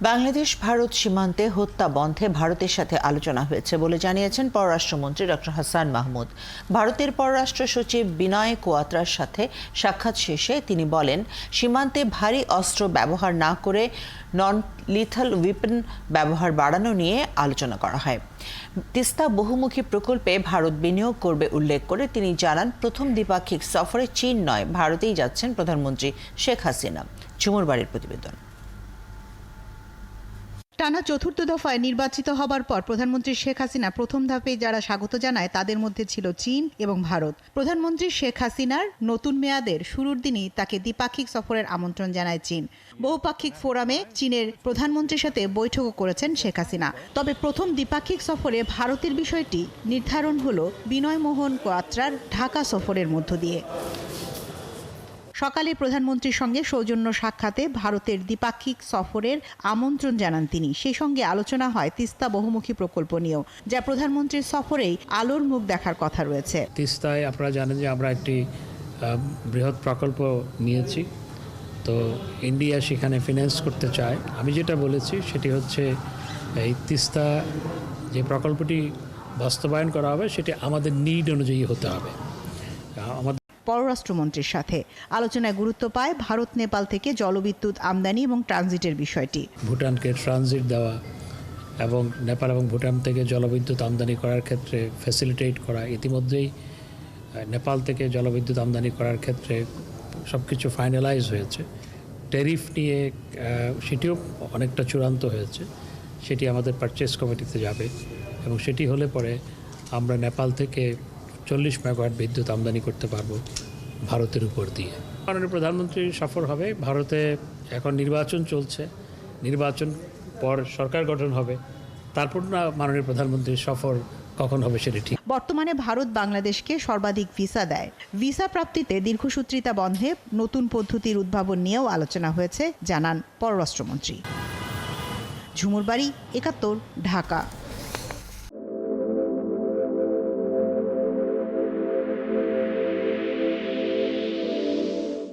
বাংলাদেশ ভারত সীমান্তে হত্যা বন্ধে ভারতের সাথে আলোচনা হয়েছে বলে জানিয়েছেন পররাষ্ট্রমন্ত্রী ডক্টর হাসান মাহমুদ। ভারতের পররাষ্ট্র সচিব বিনয় কোয়াত্রার সাথে সাক্ষাৎ শেষে তিনি বলেন, সীমান্তে ভারী অস্ত্র ব্যবহার না করে নন লিথাল উইপন ব্যবহার বাড়ানো নিয়ে আলোচনা করা হয়। তিস্তা বহুমুখী প্রকল্পে ভারত বিনিয়োগ করবে উল্লেখ করে তিনি জানান, প্রথম দ্বিপাক্ষিক সফরে চীন নয়, ভারতেই যাচ্ছেন প্রধানমন্ত্রী শেখ হাসিনা। ঝুমুর বাড়ির প্রতিবেদন। টানা চতুর্থ দফায় নির্বাচিত হবার পর প্রধানমন্ত্রী শেখ হাসিনা প্রথম ধাপে যারা স্বাগত জানায় তাদের মধ্যে ছিল চীন এবং ভারত। প্রধানমন্ত্রী শেখ হাসিনার নতুন মেয়াদের শুরুর দিনই তাকে দ্বিপাক্ষিক সফরের আমন্ত্রণ জানায় চীন। বহুপাক্ষিক ফোরামে চীনের প্রধানমন্ত্রীর সাথে বৈঠকও করেছেন শেখ হাসিনা। তবে প্রথম দ্বিপাক্ষিক সফরে ভারতের বিষয়টি নির্ধারণ হলো বিনয় মোহন কোয়াত্রার ঢাকা সফরের মধ্য দিয়ে। সকালে প্রধানমন্ত্রীর সঙ্গে সৌজন্য সাক্ষাতে ভারতের দ্বিপাক্ষিক সফরের আমন্ত্রণ জানান তিনি। সেই সঙ্গে আলোচনা হয় তিস্তা বহুমুখী প্রকল্প নিয়েও, যা প্রধানমন্ত্রীর সফরেই আলোর মুখ দেখার কথা রয়েছে। তিস্তায় আপনারা জানেন যে আমরা একটি বৃহৎ প্রকল্প নিয়েছি, তো ইন্ডিয়া সেখানে ফিন্যান্স করতে চায়। আমি যেটা বলেছি সেটি হচ্ছে, এই তিস্তা যে প্রকল্পটি বাস্তবায়ন করা হবে সেটি আমাদের নিড অনুযায়ী হতে হবে। পররাষ্ট্রমন্ত্রীর সাথে আলোচনায় গুরুত্ব পায় ভারত নেপাল থেকে জলবিদ্যুৎ আমদানি এবং ট্রানজিটের বিষয়টি। ভুটানকে ট্রানজিট দেওয়া এবং নেপাল এবং ভুটান থেকে জলবিদ্যুৎ আমদানি করার ক্ষেত্রে ফ্যাসিলিটেট করা। ইতিমধ্যেই নেপাল থেকে জলবিদ্যুৎ আমদানি করার ক্ষেত্রে সব কিছু ফাইনালাইজ হয়েছে। ট্যারিফ নিয়ে সেটিও অনেকটা চূড়ান্ত হয়েছে, সেটি আমাদের পারচেস কমিটিতে যাবে এবং সেটি হলে পরে আমরা নেপাল থেকে 40 মেগাওয়াট বিদ্যুৎ আমদানি করতে পারবো ভারতের উপর দিয়ে। মাননীয় প্রধানমন্ত্রীর সফর হবে ভারতে। এখন নির্বাচন চলছে, নির্বাচন পর সরকার গঠন হবে, তারপর না মাননীয় প্রধানমন্ত্রীর সফর কখন হবে সেটা ঠিক। বর্তমানে ভারত বাংলাদেশকে সর্বাধিক ভিসা দেয়। ভিসা প্রাপ্তিতে দীর্ঘসূত্রিতা বন্ধে নতুন পদ্ধতির উদ্ভাবন নিয়েও আলোচনা হয়েছে, জানান পররাষ্ট্রমন্ত্রী। ঝুমুর বাড়ি, ৭১, ঢাকা।